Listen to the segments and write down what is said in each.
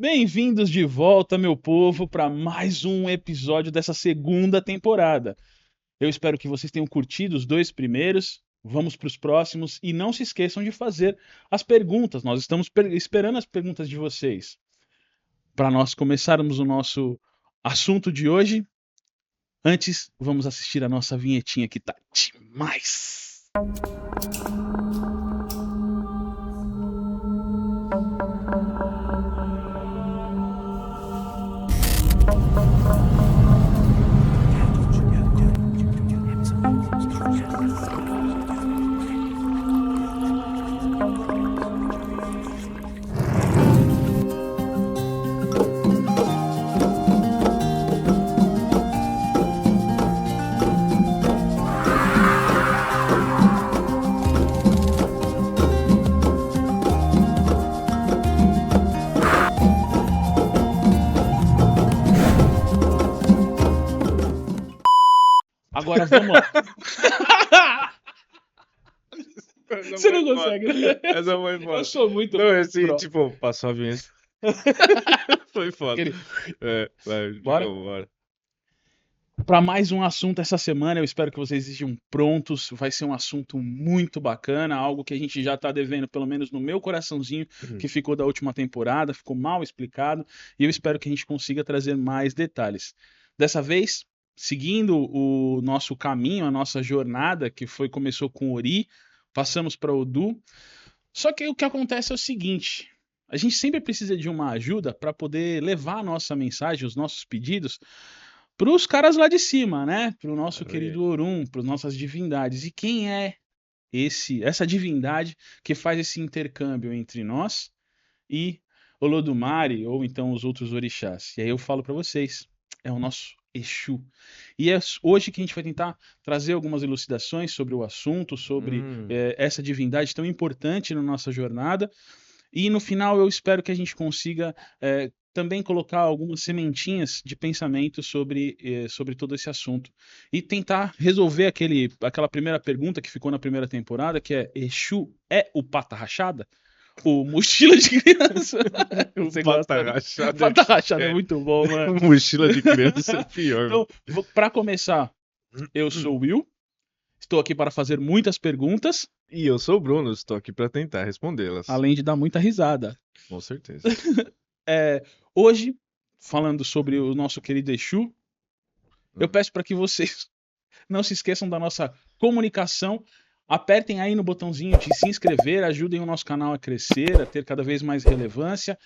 Bem-vindos de volta, meu povo, para mais um episódio dessa segunda temporada. Eu espero que vocês tenham curtido os dois primeiros. Vamos para os próximos e não se esqueçam de fazer as perguntas. Nós estamos esperando as perguntas de vocês. Para nós começarmos o nosso assunto de hoje, antes vamos assistir a nossa vinhetinha que tá demais. Agora vamos lá. Você não consegue, né? Essa foi foda. Eu sou muito Não, assim, pro. tipo, passou a vinheta. Foi foda. Aquele- Vai, Bora? bora. Para mais um assunto essa semana, eu espero que vocês estejam prontos. Vai ser um assunto muito bacana, algo que a gente já está devendo, pelo menos no meu coraçãozinho, que ficou da última temporada, ficou mal explicado, e eu espero que a gente consiga trazer mais detalhes. Dessa vez, seguindo o nosso caminho, a nossa jornada, que começou com Ori, passamos para Odu. Só que o que acontece é o seguinte: a gente sempre precisa de uma ajuda para poder levar a nossa mensagem, os nossos pedidos, para os caras lá de cima, né? Para o nosso querido Orum, para as nossas divindades. E quem é essa divindade que faz esse intercâmbio entre nós e Olodumare, ou então os outros orixás? E aí eu falo para vocês, é o nosso Exu. E é hoje que a gente vai tentar trazer algumas elucidações sobre o assunto, sobre essa divindade tão importante na nossa jornada. E no final eu espero que a gente consiga também colocar algumas sementinhas de pensamento sobre todo esse assunto. E tentar resolver aquela primeira pergunta que ficou na primeira temporada, que é: Exu é o pata rachada? O mochila de criança? Você gosta, né? Pata rachada é muito bom, mano. Mochila de criança é pior. Então, para começar, eu sou o Will. Estou aqui para fazer muitas perguntas, E eu sou o Bruno, estou aqui para tentar respondê-las. além de dar muita risada. Com certeza. Hoje, falando sobre o nosso querido Exu, eu peço para que vocês não se esqueçam da nossa comunicação. Apertem aí no botãozinho de se inscrever, ajudem o nosso canal a crescer, a ter cada vez mais relevância.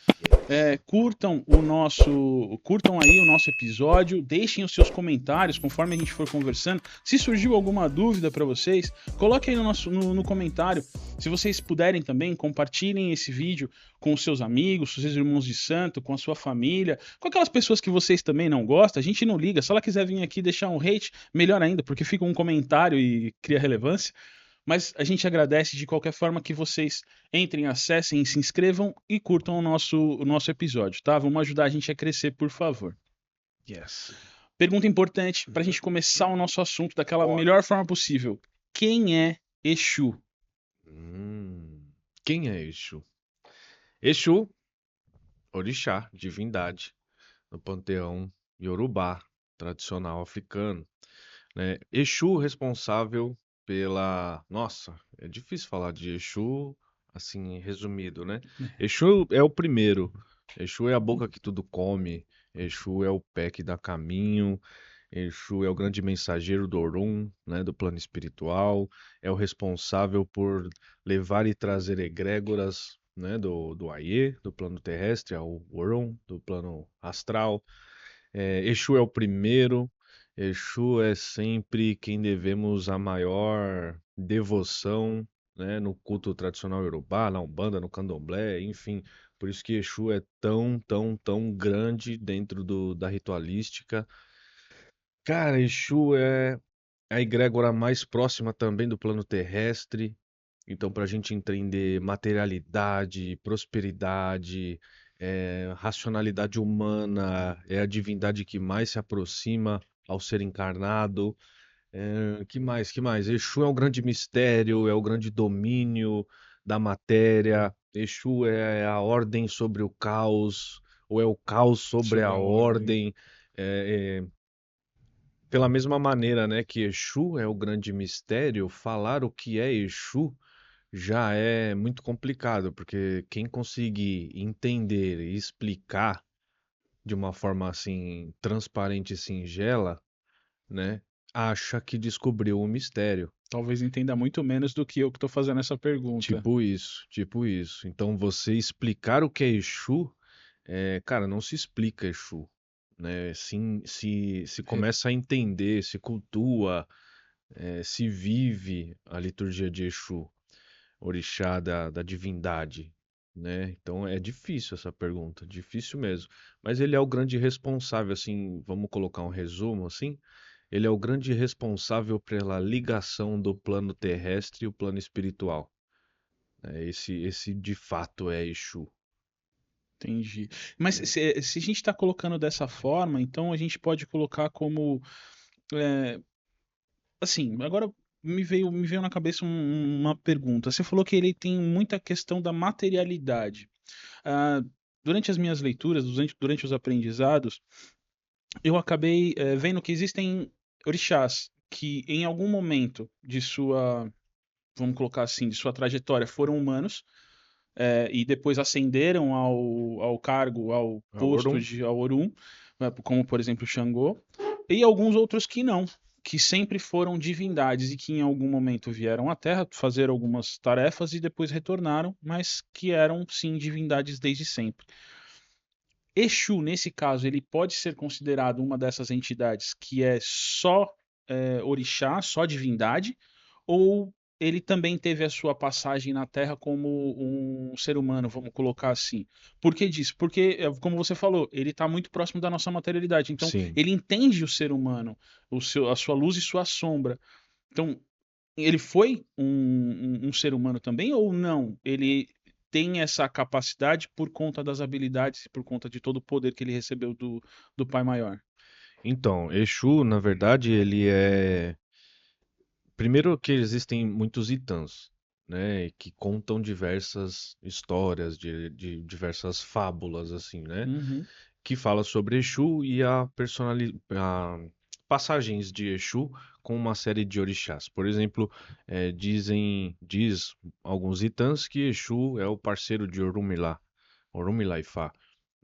Curtam aí o nosso episódio, deixem os seus comentários conforme a gente for conversando. Se surgiu alguma dúvida para vocês, coloque aí no comentário. Se vocês puderem também, compartilhem esse vídeo com os seus amigos, com os seus irmãos de santo, com a sua família, com aquelas pessoas que vocês também não gostam. A gente não liga, se ela quiser vir aqui deixar um hate, melhor ainda, porque fica um comentário e cria relevância. Mas a gente agradece de qualquer forma que vocês entrem, acessem, se inscrevam e curtam o nosso episódio, tá? Vamos ajudar a gente a crescer, por favor. Yes. Pergunta importante para a gente começar o nosso assunto daquela melhor forma possível. Quem é Exu? Quem é Exu? Exu, orixá, divindade, no panteão Yorubá, tradicional africano, né? Exu responsável pela... Nossa, é difícil falar de Exu assim, resumido, né? Exu é o primeiro. Exu é a boca que tudo come. Exu é o pé que dá caminho. Exu é o grande mensageiro do Orum, né, do plano espiritual. É o responsável por levar e trazer egrégoras, né, do Aie, do plano terrestre, ao Orum, do plano astral. Exu é o primeiro. Exu é sempre quem devemos a maior devoção, né, no culto tradicional iorubá, na Umbanda, no Candomblé, enfim. Por isso que Exu é tão, tão, tão grande dentro da ritualística. Cara, Exu é a egrégora mais próxima também do plano terrestre. Então, para a gente entender materialidade, prosperidade, racionalidade humana, é a divindade que mais se aproxima ao ser encarnado. Que mais? Que mais? Exu é o grande mistério, é o grande domínio da matéria. Exu é a ordem sobre o caos, ou é o caos sobre Sobre a a ordem. ordem? Pela mesma maneira, né, que Exu é o grande mistério, falar o que é Exu já é muito complicado, porque quem conseguir entender e explicar de uma forma assim transparente e singela, né, acha que descobriu o mistério. Talvez entenda muito menos do que eu que tô fazendo essa pergunta. Tipo isso, tipo isso. Então você explicar o que é Exu, cara, não se explica Exu, né? Sim, se Re- começa a entender, se cultua, se vive a liturgia de Exu, orixá da divindade, né? Então é difícil essa pergunta, difícil mesmo. Mas ele é o grande responsável, assim, vamos colocar um resumo assim. Ele é o grande responsável pela ligação do plano terrestre e o plano espiritual. Esse de fato é Exu. Entendi. Mas se a gente está colocando dessa forma, então a gente pode colocar como, é, assim, agora me veio na cabeça uma pergunta. Você falou que ele tem muita questão da materialidade. Ah, durante as minhas leituras, durante os aprendizados, eu acabei vendo que existem orixás que em algum momento de sua, vamos colocar assim, de sua trajetória foram humanos, e depois ascenderam ao cargo, ao posto Aurum? de Aurum, né, como por exemplo Xangô, e alguns outros que não, que sempre foram divindades e que em algum momento vieram à Terra fazer algumas tarefas e depois retornaram, mas que eram sim divindades desde sempre. Exu, nesse caso, ele pode ser considerado uma dessas entidades que é só orixá, só divindade, ou ele também teve a sua passagem na Terra como um ser humano, vamos colocar assim. Por que disso? Porque, como você falou, ele está muito próximo da nossa materialidade. Então, Sim. ele entende o ser humano, a sua luz e sua sombra. Então, ele foi um ser humano também ou não? Ele tem essa capacidade por conta das habilidades e por conta de todo o poder que ele recebeu do Pai Maior. Então, Exu, na verdade, ele é. Primeiro que existem muitos Itãs, né? Que contam diversas histórias, de diversas fábulas, assim, né? Uhum, Que fala sobre Exu e passagens de Exu com uma série de orixás. Por exemplo, diz alguns Itãs que Exu é o parceiro de Orumilá, Orumilá Ifá,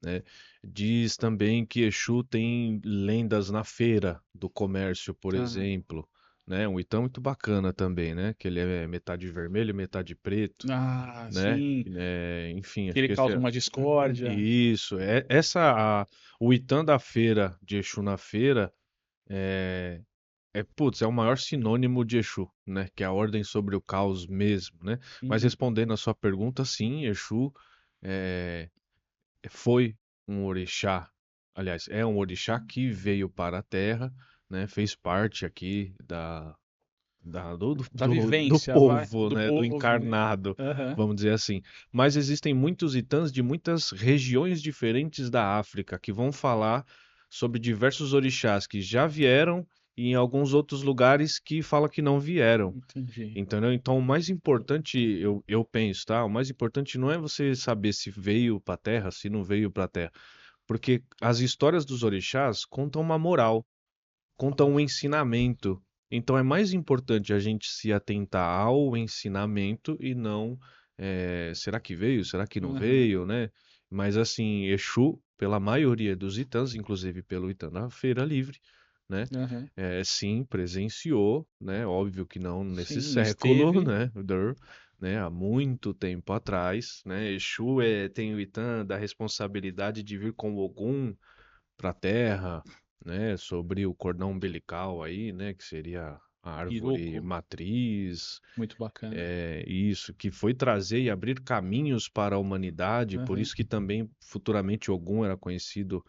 né? Diz também que Exu tem lendas na feira do comércio, por aham. exemplo, né? Um Itã muito bacana também, né? Que ele é metade vermelho, metade preto, Ah, né? sim. Enfim, Que acho ele que esse causa é uma discórdia. isso. O Itã da feira de Exu na feira é, putz, é o maior sinônimo de Exu, né? Que é a ordem sobre o caos mesmo, né? Mas Uhum, respondendo a sua pergunta, sim, Exu é, foi um orixá, aliás, é um orixá que veio para a Terra, né? Fez parte aqui da do vivência, vai, povo, do né? Do povo, né? encarnado, Aham, vamos dizer assim. Mas existem muitos Itãs de muitas regiões diferentes da África que vão falar sobre diversos orixás que já vieram e em alguns outros lugares que fala que não vieram. entendi. Entendeu? Então, o mais importante, eu penso, tá? O mais importante não é você saber se veio para a Terra, se não veio para a Terra. Porque as histórias dos orixás contam uma moral, contam um ensinamento. Então, é mais importante a gente se atentar ao ensinamento e não, será que veio? Será que não Aham, veio, né? Mas, assim, Exu, pela maioria dos Itãs, inclusive pelo Itã da Feira Livre, né? aham. Sim, presenciou, né? Óbvio que não nesse Sim, século, esteve. né? Né? Há muito tempo atrás, né? Exu tem o Itã da responsabilidade de vir com Ogum para a Terra, né? Sobre o cordão umbilical aí, né? Que seria a árvore Iroko, matriz, muito bacana. isso, que foi trazer e abrir caminhos para a humanidade, por Aham. isso que também futuramente Ogum era conhecido,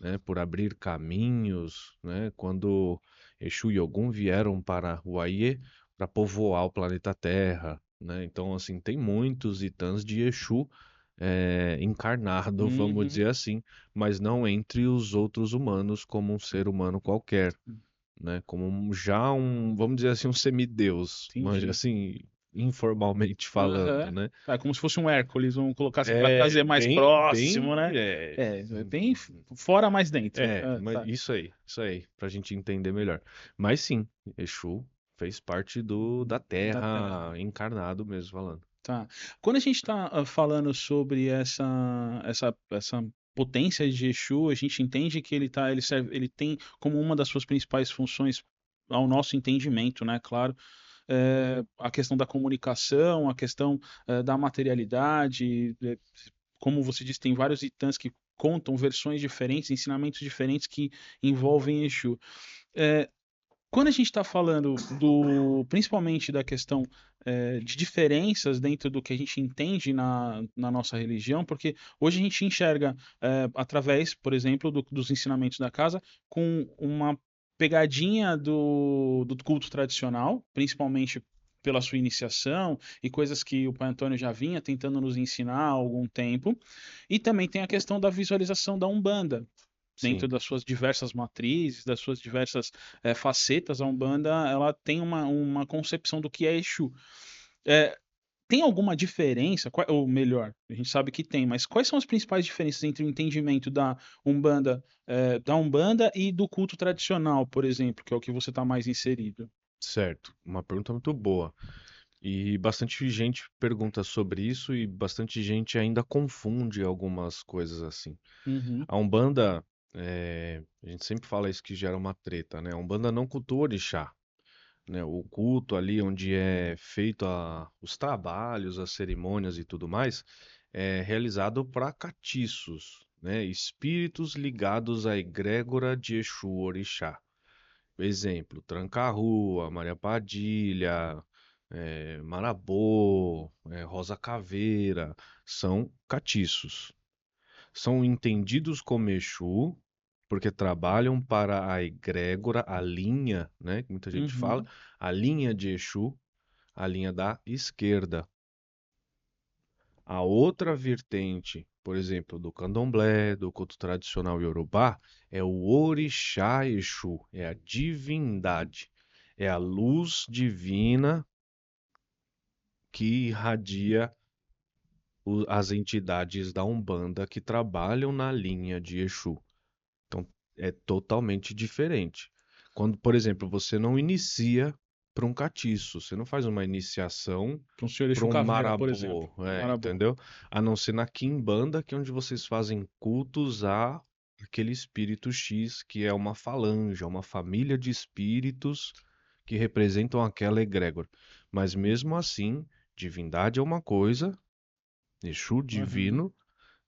né, por abrir caminhos, né, quando Exu e Ogum vieram para o Aie para povoar o planeta Terra, né, então assim tem muitos Itãs de Exu encarnado, vamos Uhum. dizer assim, mas não entre os outros humanos como um ser humano qualquer, né, como vamos dizer assim, um semideus, mas Entendi. assim informalmente falando, Aham. né? É como se fosse um Hércules, vamos colocar assim, para É trazer mais bem, próximo, né? É bem fora, mais dentro. mas Tá. isso aí, pra gente entender melhor. Mas sim, Exu fez parte da Da Terra. Terra, encarnado mesmo falando. Tá. Quando a gente está falando sobre essa potência de Exu, a gente entende que ele serve, ele tem como uma das suas principais funções, ao nosso entendimento, né? Claro, a questão da comunicação, a questão da materialidade, como você disse, tem vários itãs que contam versões diferentes, ensinamentos diferentes que envolvem Exu. Eh, Quando a gente está falando principalmente da questão de diferenças dentro do que a gente entende na nossa religião, porque hoje a gente enxerga através, por exemplo, dos ensinamentos da casa, com uma pegadinha do culto tradicional, principalmente pela sua iniciação e coisas que o Pai Antônio já vinha tentando nos ensinar há algum tempo, e também tem a questão da visualização da Umbanda, dentro Sim. das suas diversas matrizes, das suas diversas facetas, a Umbanda ela tem uma concepção do que é Exu. É, tem alguma diferença, ou melhor, a gente sabe que tem, mas quais são as principais diferenças entre o entendimento da Umbanda e do culto tradicional, por exemplo, que é o que você está mais inserido? Certo, uma pergunta muito boa. E bastante gente pergunta sobre isso e bastante gente ainda confunde algumas coisas assim. Uhum, A Umbanda, a gente sempre fala isso que gera uma treta, né? A Umbanda não cultua orixá, né? O culto ali onde é feito os trabalhos, as cerimônias e tudo mais, é realizado para catiços, né? Espíritos ligados à egrégora de Exu Orixá. Exemplo, Tranca-Rua, Maria Padilha, Marabô, Rosa Caveira, são catiços. São entendidos como Exu, porque trabalham para a egrégora, a linha, né, que muita gente fala, uhum, a linha de Exu, a linha da esquerda. A outra vertente, por exemplo, do candomblé, do culto tradicional iorubá, é o orixá Exu, é a divindade, é a luz divina que irradia as entidades da Umbanda que trabalham na linha de Exu. Então, é totalmente diferente. Quando, por exemplo, você não inicia para um catiço, você não faz uma iniciação com o senhor para Exu um Caveira, por exemplo. marabô, Marabô. entendeu? A não ser na quimbanda, que é onde vocês fazem cultos a aquele espírito X, que é uma falange, é uma família de espíritos que representam aquela egrégora. Mas mesmo assim, divindade é uma coisa, Exu Uhum. divino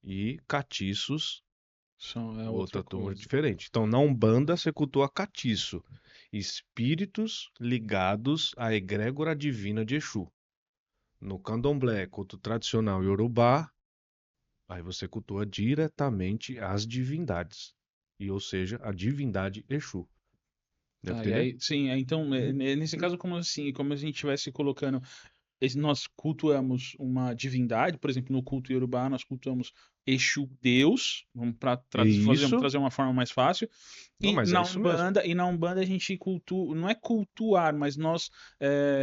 e catiços É outra outra turma coisa. diferente. Então, na Umbanda você cultua catiço, espíritos ligados à egrégora divina de Exu. No Candomblé, culto tradicional iorubá, aí você cultua diretamente as divindades, e ou seja, a divindade Exu. Deu pra Tá, e entender? aí, sim, então, nesse caso, como assim, como se a gente estivesse colocando nós cultuamos uma divindade, por exemplo, no culto iorubá nós cultuamos Exu Deus, vamos para Isso. trazer uma forma mais fácil, Não, mas é isso mesmo. E na Umbanda a gente cultua, não é cultuar, mas nós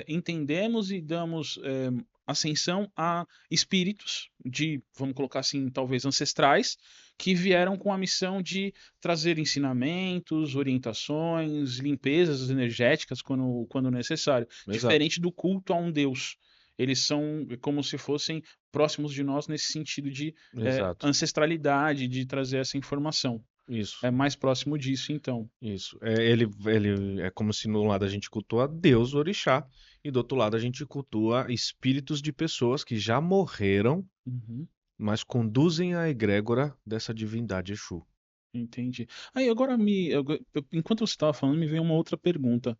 entendemos e damos ascensão a espíritos de, vamos colocar assim, talvez ancestrais, que vieram com a missão de trazer ensinamentos, orientações, limpezas energéticas quando necessário, Exato. diferente do culto a um Deus. Eles são como se fossem próximos de nós nesse sentido de Exato. ancestralidade, de trazer essa informação. Isso. É mais próximo disso, então. Isso. Ele é como se no lado a gente cultua Deus, orixá, e do outro lado a gente cultua espíritos de pessoas que já morreram, Uhum, mas conduzem a egrégora dessa divindade Exu. entendi. Aí agora enquanto você estava falando, me veio uma outra pergunta.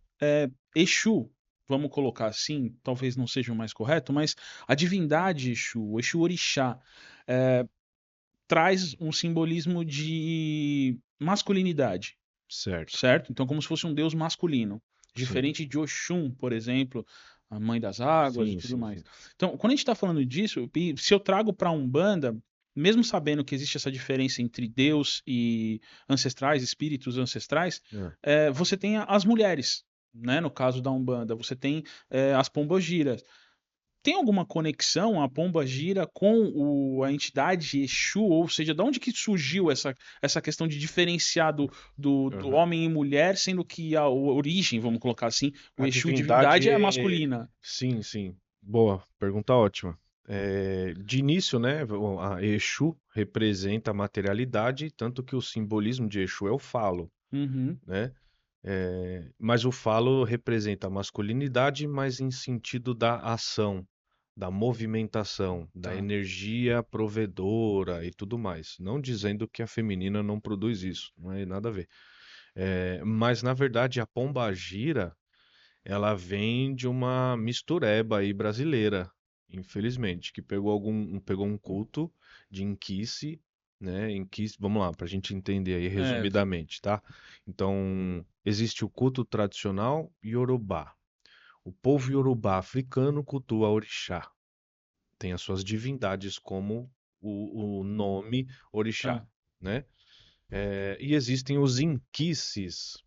Exu, vamos colocar assim, talvez não seja o mais correto, mas a divindade Exu, o Exu Orixá, é, traz um simbolismo de masculinidade, Certo. certo? Então, como se fosse um deus masculino, Sim. diferente de Oxum, por exemplo, a mãe das águas e Sim, tudo sim, mais. sim. Então, quando a gente está falando disso, e se eu trago para a Umbanda, mesmo sabendo que existe essa diferença entre Deus e ancestrais, espíritos ancestrais, É. você tem as mulheres, né? No caso da Umbanda, você tem as pombogiras. tem alguma conexão a pombagira com a entidade Exu? Ou seja, de onde que surgiu essa questão de diferenciar do Aham. homem e mulher, sendo que a origem, vamos colocar assim, o A Exu divindade é divindade. masculina? Sim, sim. Boa, pergunta ótima. De início, né, a Exu representa a materialidade, tanto que o simbolismo de Exu é o falo, Uhum. né? Mas o falo representa a masculinidade, mas em sentido da ação, da movimentação, da Tá. energia provedora e tudo mais. Não dizendo que a feminina não produz isso, não é nada a ver. Mas na verdade a pombagira ela vem de uma mistureba aí brasileira, infelizmente, que pegou um culto de inquice, né? Inquice, vamos lá, para a gente entender aí É, resumidamente, tá? Então, existe o culto tradicional Yorubá. O povo Yorubá africano cultua orixá. Tem as suas divindades como o nome orixá, tá. né? E existem os inquices,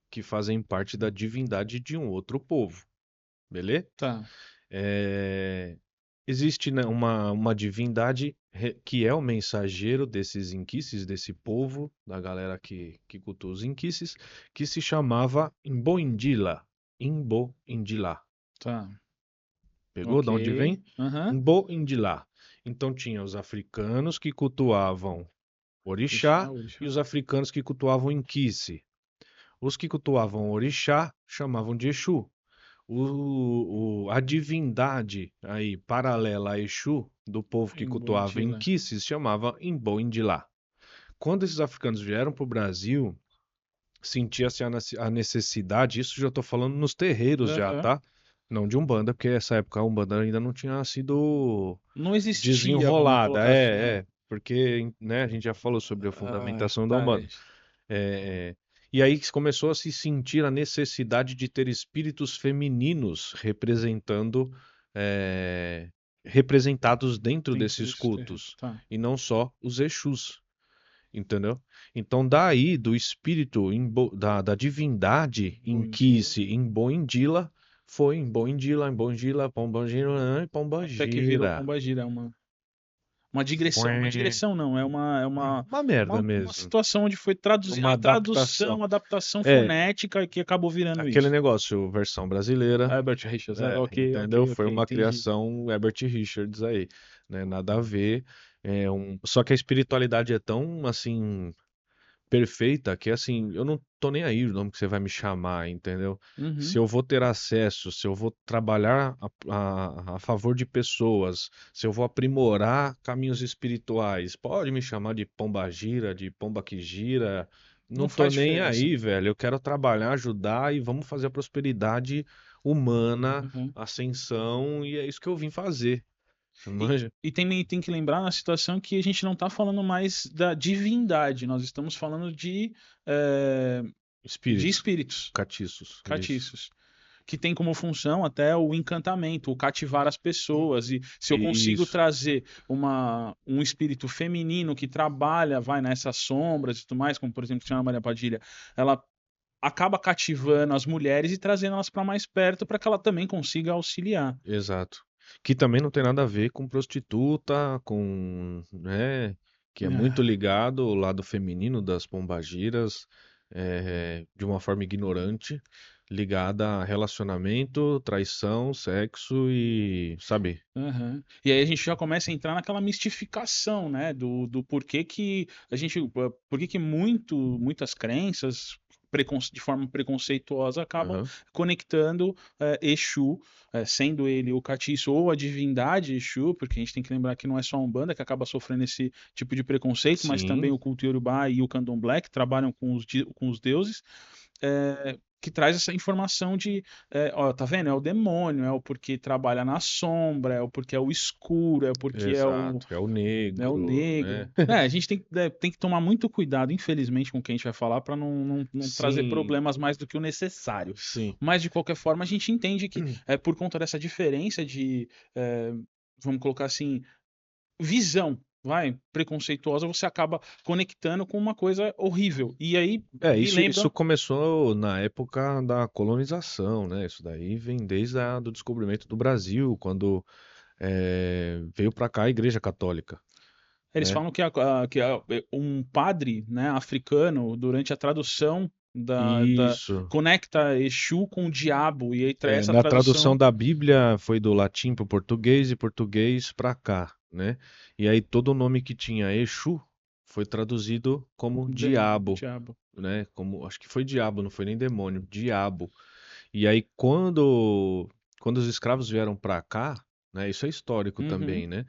que fazem parte da divindade de um outro povo, beleza? Tá. É, existe, né, uma divindade que é o mensageiro desses inquices, desse povo, da galera que cultua os inquices, que se chamava Imbo-Indila. Imbo-Indila. Tá. Pegou Ok. de onde vem? Aham. Imbo-Indila. Então tinha os africanos que cultuavam Orixá, orixá e orixá. os africanos que cultuavam inquice. Os que cultuavam orixá chamavam de Exu. A divindade aí paralela a Exu do povo que cultuava Imbondila. Inquices chamava Imbo-Indilá. Quando esses africanos vieram para o Brasil, sentia-se a necessidade, isso já estou falando nos terreiros já, Aham. tá? Não de Umbanda, porque essa época a Umbanda ainda não tinha sido Não existia, vamos desenrolada. colocar assim. Porque, né, a gente já falou sobre a Ah, fundamentação da tá. Umbanda. É, e aí que começou a se sentir a necessidade de ter espíritos femininos é, representados dentro Dentro desses desse terreno. cultos, Tá. e não só os Exus, entendeu? Então, daí do espírito da divindade Imbondila. Inquice em Boindila, foi em Boindila, Pombagira e Até que virou Pombagira. pombagira. É uma digressão. Uma Foi digressão não, é uma merda uma mesmo. situação onde foi traduzir Uma a adaptação. tradução, adaptação É, fonética que acabou virando aquele isso. negócio, versão brasileira, Herbert Richards, ok, entendeu? ok, Foi ok, uma entendi. criação Herbert Richards aí, né? Nada a ver. Só que a espiritualidade é tão, assim, perfeita que, assim, eu não tô nem aí o nome que você vai me chamar, entendeu? Se Uhum. eu vou ter acesso, se eu vou trabalhar a favor de pessoas, se eu vou aprimorar caminhos espirituais, pode me chamar de pombagira, de pomba que gira. Não Não tô faz nem diferença. aí, velho. Eu quero trabalhar, ajudar e vamos fazer a prosperidade humana, Uhum. ascensão, e é isso que eu vim fazer. E, Manja? e tem que lembrar na situação que a gente não está falando mais da divindade, nós estamos falando eh, de Espíritos, espíritos catiços, isso. catiços, que tem como função até o encantamento, o cativar as pessoas. E se eu consigo Isso, trazer um espírito feminino que trabalha, vai nessas sombras e tudo mais, como por exemplo a Senhora Maria Padilha, ela acaba cativando as mulheres e trazendo elas para mais perto para que ela também consiga auxiliar. exato. Que também não tem nada a ver com prostituta, com, né, que é muito Ah, ligado ao lado feminino das pombagiras, de uma forma ignorante, ligada a relacionamento, traição, sexo e, sabe? aham. E aí a gente já começa a entrar naquela mistificação, né, do porquê que a gente, porquê que muitas crenças de forma preconceituosa acabam Aham. conectando Exu, sendo ele o catiço ou a divindade Exu, porque a gente tem que lembrar que não é só a Umbanda que acaba sofrendo esse tipo de preconceito, mas também Sim, o culto Yorubá e o Candomblé, que trabalham com os deuses, que traz essa informação de, ó, tá vendo? É o demônio, é o porque trabalha na sombra, é o porque é o escuro, é o porque exato. É o é o negro, né? negro. A gente tem que tomar muito cuidado, infelizmente, com o que a gente vai falar para não trazer Sim, problemas mais do que o necessário. sim. Mas, de qualquer forma, a gente entende que por conta dessa diferença de, vamos colocar assim, visão preconceituosa, você acaba conectando com uma coisa horrível. E aí me Isso lembra. começou na época da colonização, né? Isso daí vem desde o descobrimento do Brasil, quando veio para cá a Igreja Católica, Eles né? falam um padre, né, africano, durante a tradução Isso. conecta Exu com o diabo, e aí essa Na tradução tradução. da Bíblia foi do latim para o português e português para cá, né? E aí todo o nome que tinha Exu foi traduzido como diabo, Diabo. né? Como, acho que foi diabo, não foi nem demônio, diabo. E aí quando os escravos vieram para cá, né? Isso é histórico Uhum. também, né?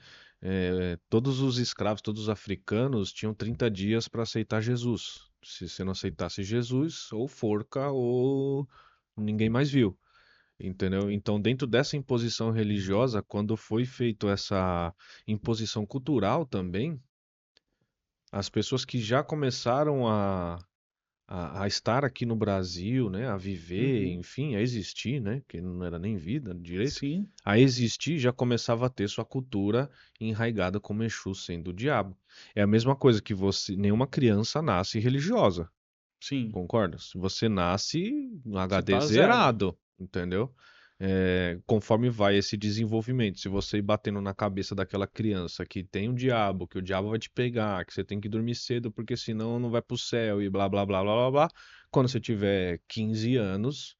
Todos os escravos, todos os africanos tinham 30 dias para aceitar Jesus. Se você não aceitasse Jesus, ou forca ou ninguém mais viu. Entendeu? Então, dentro dessa imposição religiosa, quando foi feito essa imposição cultural também, as pessoas que já começaram a estar aqui no Brasil, né, a viver, Uhum. enfim, a existir, né, que não era nem vida direito, Sim, a existir já começava a ter sua cultura enraigada como Exu sendo o diabo. É a mesma coisa que nenhuma criança nasce religiosa, sim. concorda? Se você nasce no Você HD tá zero. zerado, entendeu? Conforme vai esse desenvolvimento, se você ir batendo na cabeça daquela criança que tem um diabo, que o diabo vai te pegar, que você tem que dormir cedo porque senão não vai pro céu e blá blá blá blá blá blá, quando você tiver 15 anos,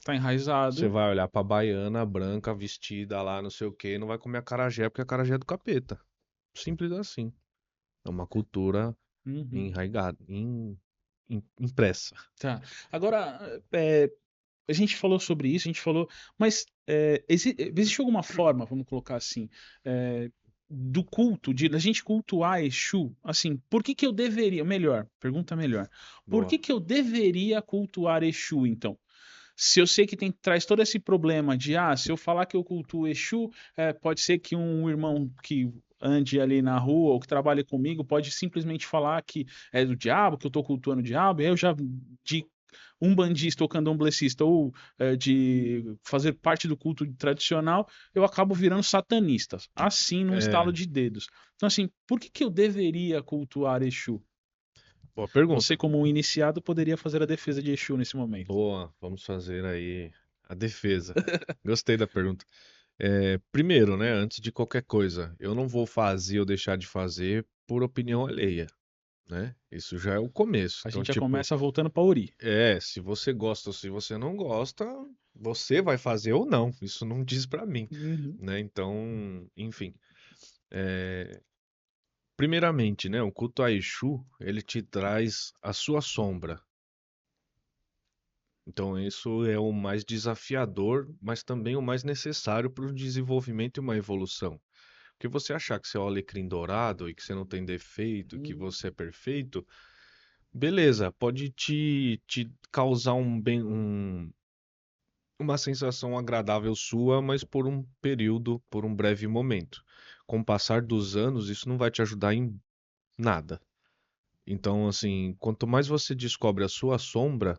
Tá você enraizado. vai olhar pra baiana branca vestida lá, não sei o quê, e não vai comer acarajé porque acarajé é do capeta. Simples assim. É uma cultura Uhum. enraigada, impressa. Tá. Agora, a gente falou sobre isso, a gente falou, mas existe alguma forma, vamos colocar assim, do culto, de a gente cultuar Exu? Assim, por que que eu deveria, melhor, pergunta melhor, por Boa. que que eu deveria cultuar Exu, então? Se eu sei que traz todo esse problema de, se eu falar que eu cultuo Exu, pode ser que um irmão que ande ali na rua ou que trabalhe comigo pode simplesmente falar que é do diabo, que eu estou cultuando o diabo, e aí eu já, de umbandista ou candomblessista, ou de fazer parte do culto tradicional, eu acabo virando satanista, assim, num estalo É, de dedos. Então, assim, por que que eu deveria cultuar Exu? boa Você, pergunta. como um iniciado, poderia fazer a defesa de Exu nesse momento. Boa, vamos fazer aí a defesa. Gostei da pergunta. Primeiro, né, antes de qualquer coisa, eu não vou fazer ou deixar de fazer por opinião alheia, né? Isso já é o começo. A Então, gente já tipo, começa voltando para Ori. se você gosta ou se você não gosta, você vai fazer ou não. Isso não diz pra mim, Uhum. né? Então, enfim. Primeiramente, né, o culto a Exu, ele te traz a sua sombra. Então, isso é o mais desafiador, mas também o mais necessário para o desenvolvimento e uma evolução. Porque você achar que você é o alecrim dourado e que você não tem defeito, que Hum. você é perfeito, beleza, pode te causar uma sensação agradável sua, mas por um período, por um breve momento. Com o passar dos anos, isso não vai te ajudar em nada. Então, assim, quanto mais você descobre a sua sombra,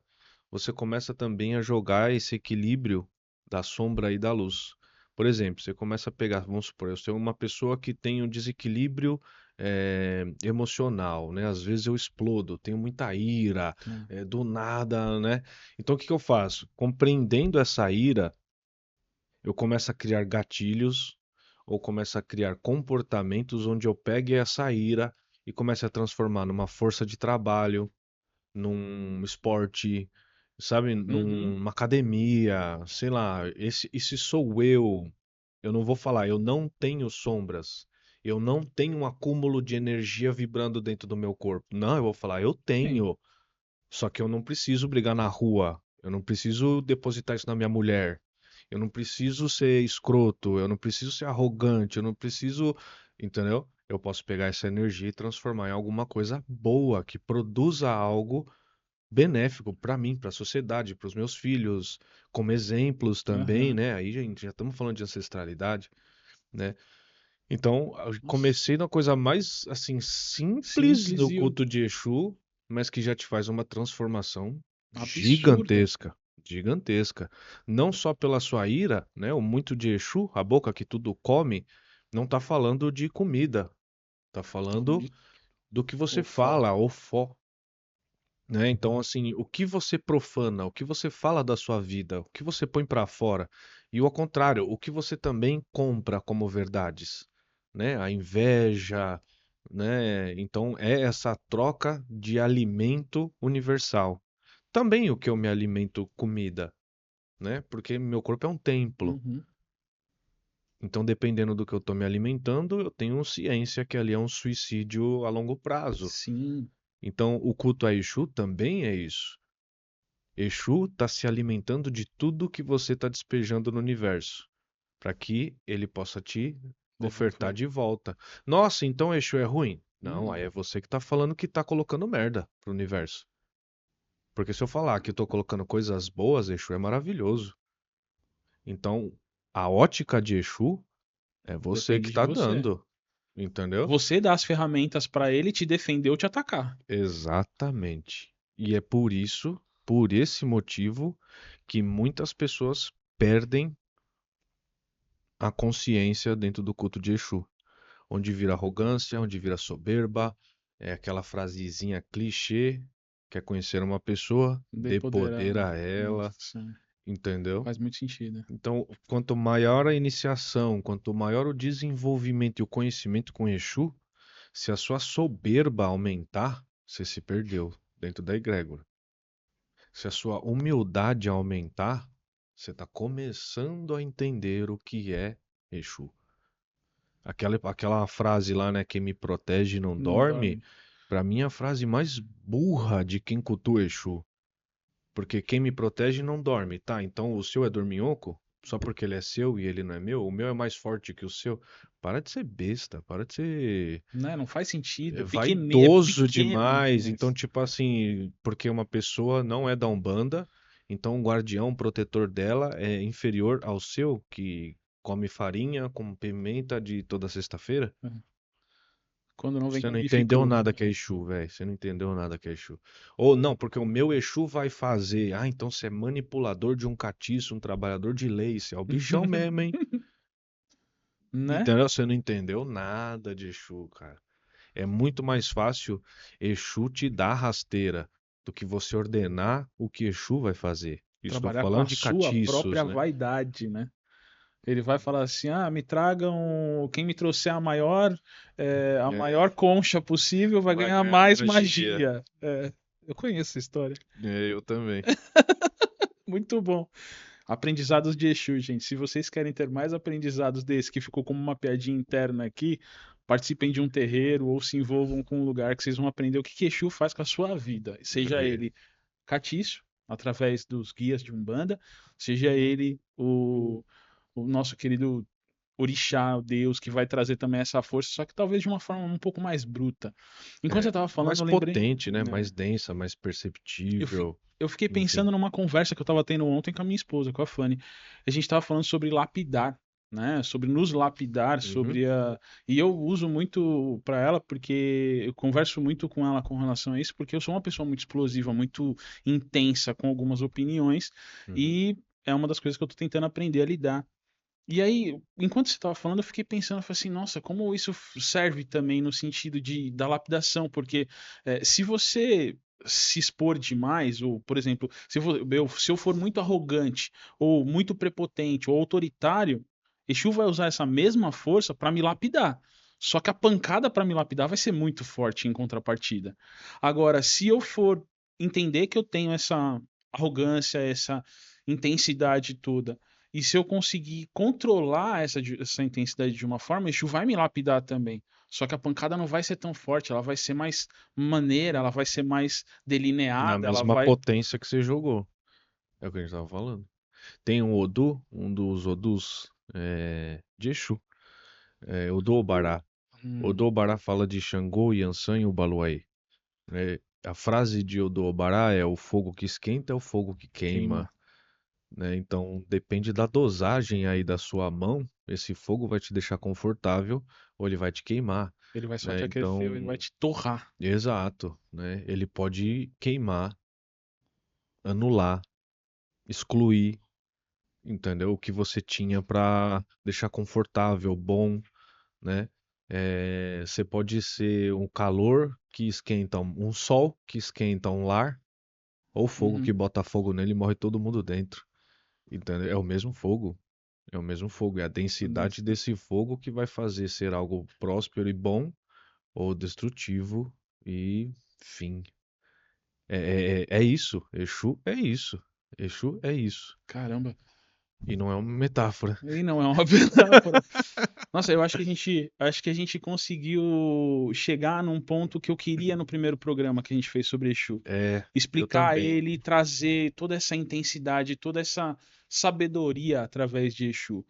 você começa também a jogar esse equilíbrio da sombra e da luz. Por exemplo, você começa a pegar, vamos supor, eu sou uma pessoa que tem um desequilíbrio emocional, né? Às vezes eu explodo, tenho muita ira, Tá. do nada, né? Então, o que que eu faço? Compreendendo essa ira, eu começo a criar gatilhos ou começo a criar comportamentos onde eu pegue essa ira e comece a transformar numa força de trabalho, num esporte, sabe, Uhum. numa academia, sei lá, esse sou eu. Eu não vou falar, eu não tenho sombras. Eu não tenho um acúmulo de energia vibrando dentro do meu corpo. Não, eu vou falar, eu Sim. tenho. Só que eu não preciso brigar na rua. Eu não preciso depositar isso na minha mulher. Eu não preciso ser escroto. Eu não preciso ser arrogante. Eu não preciso. Entendeu? Eu posso pegar essa energia e transformar em alguma coisa boa, que produza algo benéfico para mim, para a sociedade, para os meus filhos, como exemplos também, Aham. né? Aí, gente, já estamos falando de ancestralidade, né? Então, eu Nossa. comecei na coisa mais, assim, simples Simples do e culto de Exu, mas que já te faz uma transformação absurda. gigantesca, gigantesca. Não só pela sua ira, né? O muito de Exu, a boca que tudo come, não tá falando de comida. Tá falando Onde do que você o fó. fala, ofó, né? Então, assim, o que você profana, o que você fala da sua vida, o que você põe pra fora, e ao contrário, o que você também compra como verdades, né? A inveja, né? Então, é essa troca de alimento universal. Também o que eu me alimento comida, né? Porque meu corpo é um templo. Uhum. Então, dependendo do que eu estou me alimentando, eu tenho ciência que ali é um suicídio a longo prazo. Sim, Então, o culto a Exu também é isso. Exu está se alimentando de tudo que você está despejando no universo, para que ele possa te ofertar devolver. de volta. Nossa, então Exu é ruim? Não, aí Hum. é você que está falando que está colocando merda pro universo. Porque se eu falar que eu estou colocando coisas boas, Exu é maravilhoso. Então, a ótica de Exu é você que Depende de está você. dando, entendeu? Você dá as ferramentas pra ele te defender ou te atacar. Exatamente. E é por isso, por esse motivo, que muitas pessoas perdem a consciência dentro do culto de Exu, onde vira arrogância, onde vira soberba, é aquela frasezinha clichê, quer conhecer uma pessoa, Dê dê poder poder a. a ela, Nossa, entendeu? faz muito sentido. Então, quanto maior a iniciação, quanto maior o desenvolvimento e o conhecimento com Exu, se a sua soberba aumentar, você se perdeu dentro da egrégora. Se a sua humildade aumentar, você está começando a entender o que é Exu. Aquela frase lá, né? Quem me protege não Não dorme, dorme. para mim é a frase mais burra de quem cultua Exu. Porque quem me protege não dorme, tá? Então o seu é dorminhoco? Só porque ele é seu e ele não é meu? O meu é mais forte que o seu? Para de ser besta, para de ser Né? Não faz sentido. É vaidoso pequeno demais. Então, demais. tipo assim, porque uma pessoa não é da Umbanda, então o guardião, o protetor dela é inferior ao seu, que come farinha com pimenta de toda sexta-feira? Quando não vem Você com não bife entendeu cru. nada que é Exu, velho. Você não entendeu nada que é Exu. Ou não, porque o meu Exu vai fazer. Ah, então você é manipulador de um catiço, um trabalhador de lei. Você é o bichão mesmo, hein? Né? Entendeu? Você não entendeu nada de Exu, cara. É muito mais fácil Exu te dar rasteira do que você ordenar o que Exu vai fazer. Estou Trabalhar com falando a de sua catiços, própria né? vaidade, né? Ele vai falar assim: ah, me tragam. Quem me trouxer a É, maior concha possível vai vai ganhar ganhar mais magia. magia. É, eu conheço essa história. É, eu também. Muito bom. Aprendizados de Exu, gente. Se vocês querem ter mais aprendizados desse, que ficou como uma piadinha interna aqui, participem de um terreiro ou se envolvam com um lugar que vocês vão aprender o que que Exu faz com a sua vida. Seja É. ele catiço, através dos guias de Umbanda, seja ele o nosso querido orixá, o Deus, que vai trazer também essa força, só que talvez de uma forma um pouco mais bruta. Enquanto você É. estava falando, Mais eu lembrei. potente, né? Né, Mais densa, mais eu, fi- perceptível. eu fiquei Enfim. pensando numa conversa que eu estava tendo ontem com a minha esposa, com a Fanny. A gente estava falando sobre lapidar. Né, sobre nos lapidar, Uhum, sobre a. E eu uso muito para ela, porque eu converso muito com ela com relação a isso, porque eu sou uma pessoa muito explosiva, muito intensa, com algumas opiniões, uhum. e é uma das coisas que eu estou tentando aprender a lidar. E aí, enquanto você estava falando, eu fiquei pensando, eu falei assim, nossa, como isso serve também no sentido da lapidação, porque se você se expor demais, ou, por exemplo, se eu for muito arrogante, ou muito prepotente, ou autoritário, Exu vai usar essa mesma força para me lapidar. Só que a pancada para me lapidar vai ser muito forte em contrapartida. Agora, se eu for entender que eu tenho essa arrogância, essa intensidade toda, e se eu conseguir controlar essa intensidade de uma forma, Exu vai me lapidar também. Só que a pancada não vai ser tão forte, ela vai ser mais maneira, ela vai ser mais Na delineada, ela mesma vai. potência que você jogou. É o que a gente tava falando. Tem um Odu, um dos Odus de Exu, Odu Obará. Hum, Odu Obará fala de Xangô, Yansan e Ubaluai. Né? A frase de Odu Obará é o fogo que esquenta é o fogo que queima. queima. Né? Então depende da dosagem aí da sua mão. Esse fogo vai te deixar confortável ou ele vai te queimar. Ele vai só Né? te aquecer, ele Então, vai te torrar. exato. Né? Ele pode queimar, anular, excluir, entendeu? O que você tinha para deixar confortável, bom, né? Você pode ser um calor que esquenta um sol que esquenta um lar, ou fogo que Uhum. bota fogo nele e morre todo mundo dentro. Entendeu? É o mesmo fogo. É o mesmo fogo. É a densidade desse fogo que vai fazer ser algo próspero e bom ou destrutivo e fim. É isso. Exu é isso. Exu é isso. Caramba. E não é uma metáfora. E não é uma metáfora. Nossa, eu acho que a gente conseguiu chegar num ponto que eu queria no primeiro programa que a gente fez sobre Exu. Eu Explicar também. ele e trazer toda essa intensidade, toda essa sabedoria através de Exu.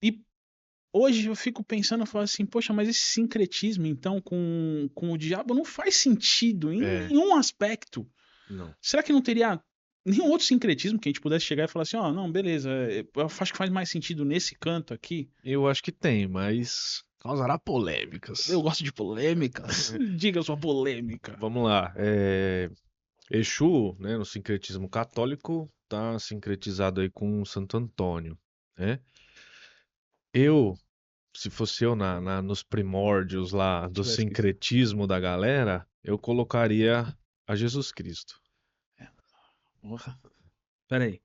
E hoje eu fico pensando, eu falo assim, poxa, mas esse sincretismo então com o diabo não faz sentido em É, nenhum aspecto. não. Será que não teria nenhum outro sincretismo que a gente pudesse chegar e falar assim, ó, não, beleza, eu acho que faz mais sentido nesse canto aqui. Eu acho que tem, mas causará polêmicas. Eu gosto de polêmicas. Diga sua polêmica. Vamos lá. Exu, né, no sincretismo católico, está sincretizado aí com Santo Antônio, né? Eu, se fosse eu nos primórdios lá do Tivesse que. sincretismo da galera, eu colocaria a Jesus Cristo. Porra. Pera aí.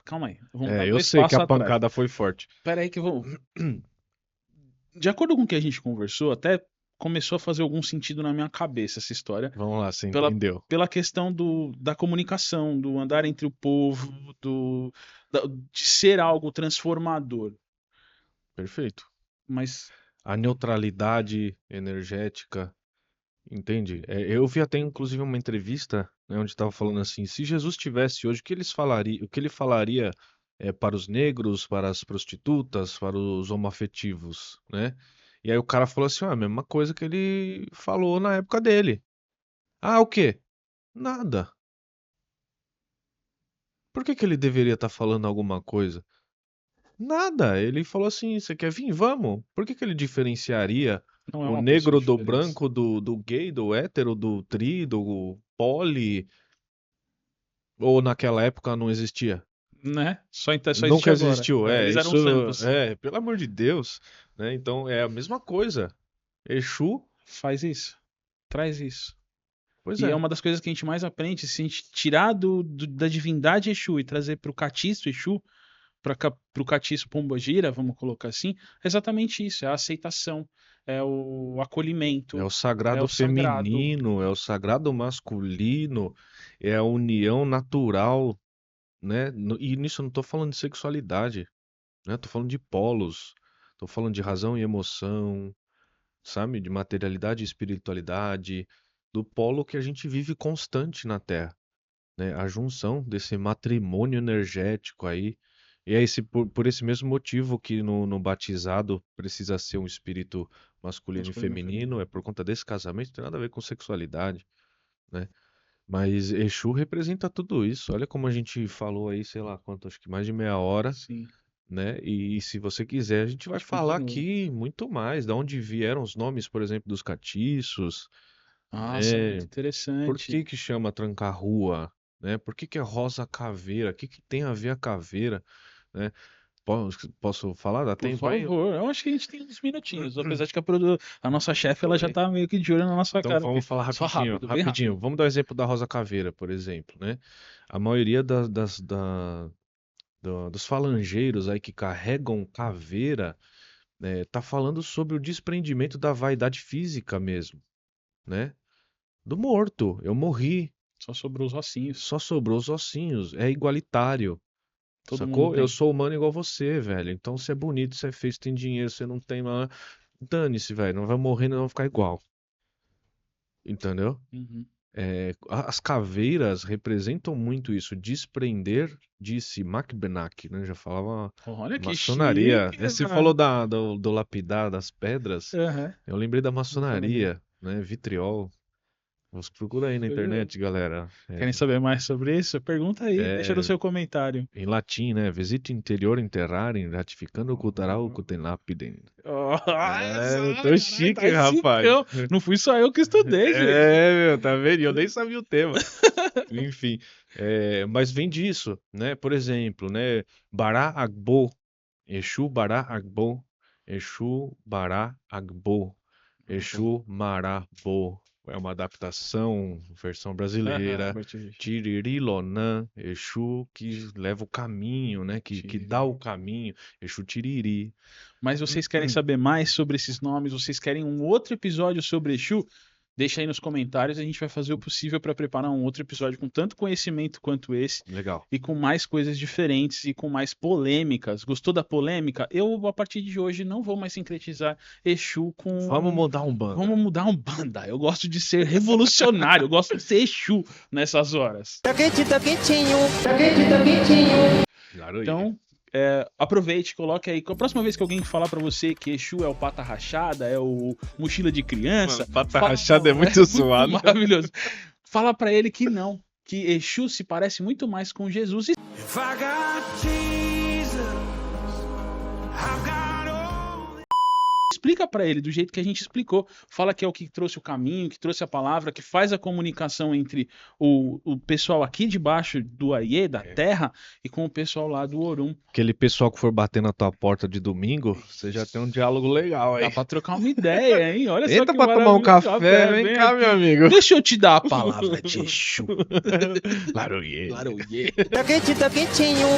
Calma aí. Vamos dar Eu dois sei que passos a atrás. pancada foi forte. Pera aí que eu vou. De acordo com o que a gente conversou, até começou a fazer algum sentido na minha cabeça essa história. Vamos lá, você Pela, entendeu? pela questão da comunicação, do andar entre o povo, de ser algo transformador. Perfeito. Mas. A neutralidade energética. Entende? Eu vi até inclusive uma entrevista, né, onde estava falando assim, se Jesus tivesse hoje, o que ele falaria para os negros, para as prostitutas, para os homoafetivos, né? E aí o cara falou assim, a mesma coisa que ele falou na época dele. Ah, o quê? Nada. Por que que ele deveria estar falando alguma coisa? Nada. Ele falou assim, você quer vir? Vamos. Por que que ele diferenciaria Não é o uma pessoa negro do diferente. branco, do gay, do hétero, do tri, do poli? Ou naquela época não existia? Né? Só existe Nunca agora. existiu, Eles eram isso santos. pelo amor de Deus, né? Então é a mesma coisa. Exu, Faz isso. Traz isso. pois E é é, uma das coisas que a gente mais aprende, se a gente tirar da divindade Exu e trazer para o catiço Exu, para o catiço Pombogira, vamos colocar assim, é exatamente isso, é a aceitação, é o é acolhimento, o é sagrado o sagrado. feminino, é o sagrado masculino, é a união natural, né? E nisso eu não tô falando de sexualidade, né? Tô falando de polos, tô falando de razão e emoção, sabe? De materialidade e espiritualidade, do polo que a gente vive constante na Terra. Né, a junção desse matrimônio energético aí. E é por esse mesmo motivo que no batizado precisa ser um espírito masculino e Masculino e feminino. feminino, é por conta desse casamento, não tem nada a ver com sexualidade, né? Mas Exu representa tudo isso. Olha como a gente falou aí, sei lá quanto, acho que mais de meia hora, Sim. né? E se você quiser, a gente A vai gente falar continua. aqui muito mais, da onde vieram os nomes, por exemplo, dos catiços, Nossa, muito né? Por interessante. que que chama tranca-rua, né? Por que que é rosa caveira? O que que tem a ver a caveira, né? Posso falar? Dá Por tempo aí? favor, eu acho que a gente tem uns minutinhos, apesar de que a nossa chefe ela Tudo já bem. tá meio que de olho na nossa Então cara aqui. vamos falar Só rapidinho, rápido, bem rapidinho. rápido. Vamos dar o exemplo da rosa caveira, por exemplo, né? A maioria dos falangeiros aí que carregam caveira, né, tá falando sobre o desprendimento da vaidade física mesmo, né? Do morto. Eu morri, Só sobrou os ossinhos. só sobrou os ossinhos. É igualitário. Todo mundo Sacou? Eu tem. sou humano igual você, velho. Então você é bonito, você é feio, você tem dinheiro, você não tem nada. Dane-se, velho. Não vai morrer, não vai ficar igual. Entendeu? Uhum. As caveiras representam muito isso. Desprender de-se Macbenak, né? Já falava Olha que maçonaria. chique, Você falou mano. do lapidar das pedras. Aham. Eu lembrei da Maçonaria. maçonaria, né? Vitriol. Você procura aí na Pois internet, galera. querem saber mais sobre isso? Pergunta aí, deixa no É, seu comentário. em latim, né? Visite interior enterrarem, ratificando ocultará ocultem lapidem. Nossa, Eu tô caralho, chique, tá rapaz. chicão. Não fui só eu que estudei, gente. Meu, tá vendo? Eu nem sabia o tema. Enfim, mas vem disso, né? Por exemplo, né? Bará Agbo, Exu Bará Agbo, Exu Bará Agbo, Exu Marabô. É uma adaptação, versão brasileira. Tiriri Lonã, Exu que leva o caminho, né? Que dá o caminho, Exu Tiriri. Mas vocês querem saber mais sobre esses nomes? Vocês querem um outro episódio sobre Exu? Deixa aí nos comentários, a gente vai fazer o possível para preparar um outro episódio com tanto conhecimento quanto esse. Legal. E com mais coisas diferentes e com mais polêmicas. Gostou da polêmica? Eu, a partir de hoje, não vou mais sincretizar Exu com... Vamos mudar um bando. Vamos mudar um banda. Eu gosto de ser revolucionário, eu gosto de ser Exu nessas horas. Tá quente, tá quentinho. Tá quente, tá quentinho. Então, aproveite, coloque aí. A próxima vez que alguém falar pra você que Exu é o pata rachada, é o mochila de criança. Mano, pata rachada é muito zoado. Maravilhoso. Fala pra ele que não. Que Exu se parece muito mais com Jesus. Explica pra ele do jeito que a gente explicou. Fala que é o que trouxe o caminho, que trouxe a palavra, que faz a comunicação entre o pessoal aqui debaixo do Aie, da terra, e com o pessoal lá do Orum. Aquele pessoal que for bater na tua porta de domingo, você já tem um diálogo legal aí. Dá pra trocar uma ideia, hein? Olha só Entra que pra tomar um maravilhoso. café, vem cá, meu amigo. Deixa eu te dar a palavra de Exu. Laroie. Laroie. Tá quente, tá quentinho.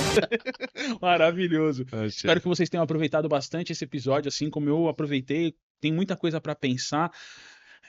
Maravilhoso. Espero que vocês tenham aproveitado bastante esse episódio, assim como eu aproveitei. Tem muita coisa para pensar.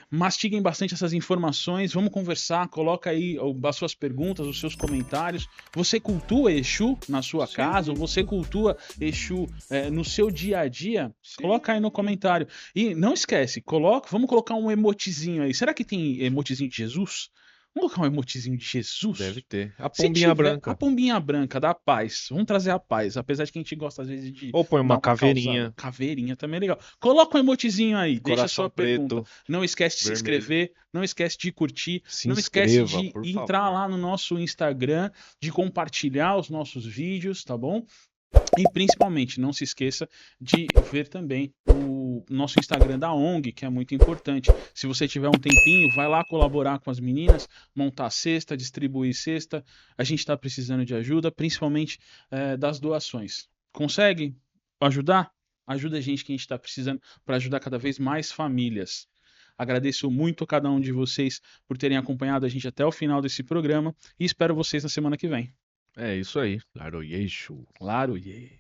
Mastiguem bastante essas informações. Vamos conversar. Coloca aí as suas perguntas, os seus comentários. Você cultua Exu na sua casa? Ou você cultua Exu no seu dia a dia? Sim. Coloca aí no comentário. E não esquece, vamos colocar um emotizinho aí. Será que tem emotizinho de Jesus? Vamos colocar um emotizinho de Jesus? Deve ter. A pombinha branca. A pombinha branca da paz. Vamos trazer a paz. Apesar de que a gente gosta às vezes de... Ou põe uma caveirinha. Caveirinha também é legal. Coloca um emotizinho aí. Deixa a sua preto, pergunta. Não esquece de se inscrever. Não esquece de curtir. Não esquece de entrar lá no nosso Instagram. De compartilhar os nossos vídeos, tá bom? E principalmente, não se esqueça de ver também o nosso Instagram da ONG, que é muito importante. Se você tiver um tempinho, vai lá colaborar com as meninas, montar cesta, distribuir cesta. A gente está precisando de ajuda, principalmente das doações. Consegue ajudar? Ajuda a gente que a gente está precisando para ajudar cada vez mais famílias. Agradeço muito a cada um de vocês por terem acompanhado a gente até o final desse programa e espero vocês na semana que vem. É isso aí. Laroie Exu. Laroie.